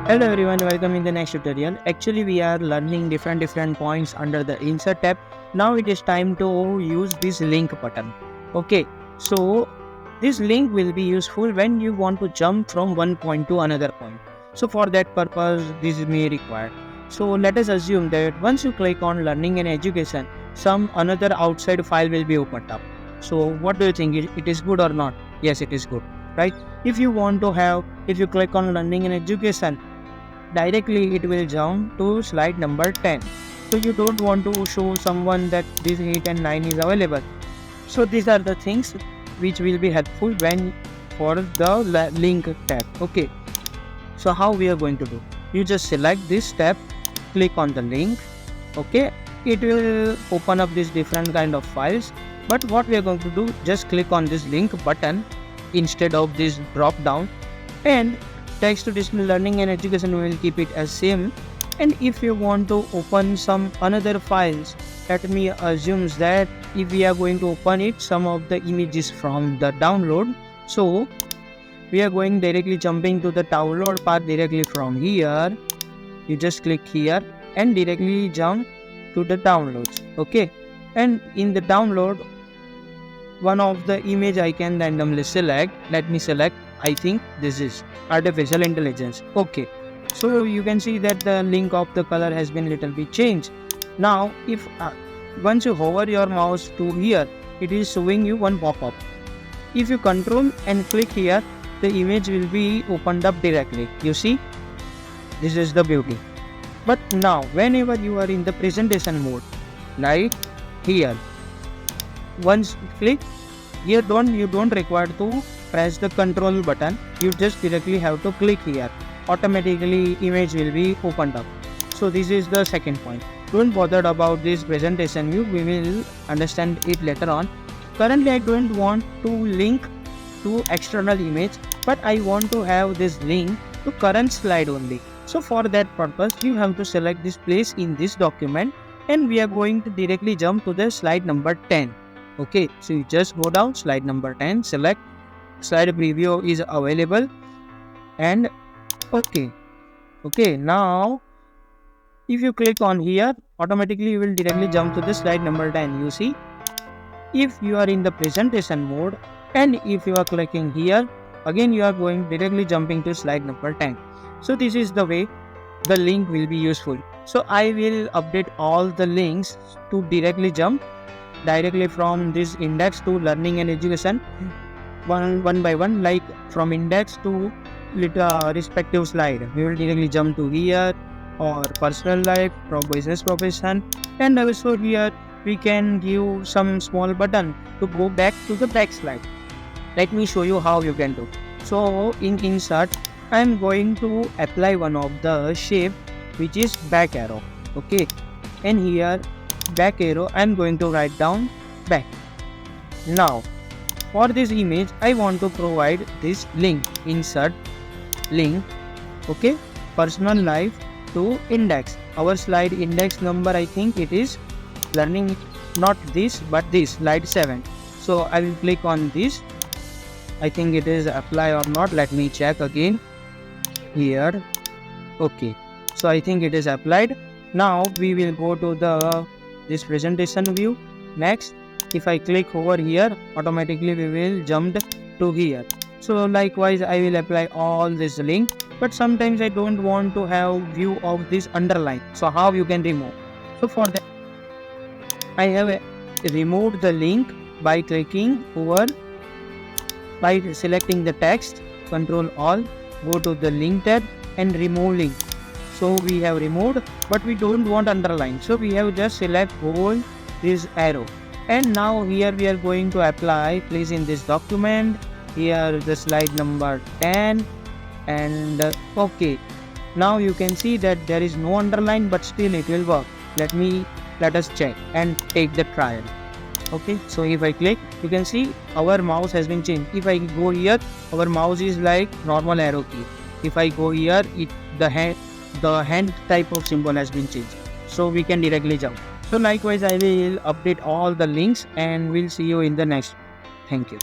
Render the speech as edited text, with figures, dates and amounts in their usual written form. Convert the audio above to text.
Hello everyone, welcome in the next tutorial. Actually we are learning different points under the insert tab. Now it is time to use this link button. Okay, so this link will be useful when you want to jump from one point to another point. So for that purpose this may require. So let us assume that once you click on learning and education, some another outside file will be opened up. So what do you think? It is good or not? Yes, it is good, right? If you click on learning and education, directly it will jump to slide number 10. So you don't want to show someone that this 8 and 9 is available. So these are the things which will be helpful when for the link tab. Okay, so how we are going to do? You just select this tab, click on the link. Okay, it will open up these different kind of files, but what we are going to do, just click on this link button instead of this drop down, and text to display learning and education we will keep it as same. And if you want to open some another files, let me assumes that if we are going to open it some of the images from the download, so we are going directly jumping to the download part directly from here. You just click here and directly jump to the downloads. Okay, and in the download, one of the image I can randomly select. Let me select, I think this is artificial intelligence. Okay, so you can see that the link of the color has been little bit changed. Now if once you hover your mouse to here, it is showing you one pop-up. If you control and click here, the image will be opened up directly. You see, this is the beauty. But now whenever you are in the presentation mode, like here, once click here, you don't require to press the control button, you just directly have to click here, automatically image will be opened up. So this is the second point. Don't bother about this presentation view, we will understand it later on. Currently I don't want to link to external image, but I want to have this link to current slide only. So for that purpose you have to select this place in this document, and we are going to directly jump to the slide number 10. Okay, so you just go down slide number 10, select slide preview is available, and okay, now if you click on here, automatically you will directly jump to the slide number 10. You see, if you are in the presentation mode and if you are clicking here, again you are going directly jumping to slide number 10. So this is the way the link will be useful. So I will update all the links to directly jump directly from this index to learning and education one by one, like from index to respective slide. We will directly jump to here, or personal life, from business profession, and also here we can give some small button to go back to the back slide. Let me show you how you can do. So in insert, I am going to apply one of the shape which is back arrow. Okay, and here back arrow I am going to write down back. Now for this image I want to provide this link, insert link. Okay, personal life to index, our slide index number, I think it is learning, not this but this slide 7. So I will click on this. I think it is apply or not, let me check again here. Okay, so I think it is applied. Now we will go to this presentation view. Next, if I click over here, automatically we will jump to here. So likewise I will apply all this link, but sometimes I don't want to have view of this underline. So how you can remove? So for that I have removed the link by clicking over, by selecting the text, control all, go to the link tab and remove link. So we have removed, but we don't want underline, so we have just select all this arrow. And now here we are going to apply, please, in this document here the slide number 10, and okay, now you can see that there is no underline, but still it will work. Let us check and take the trial. Okay, so if I click, you can see our mouse has been changed. If I go here, our mouse is like normal arrow key. If I go here, the hand type of symbol has been changed, so we can directly jump. So likewise I will update all the links and we'll see you in the next. Thank you.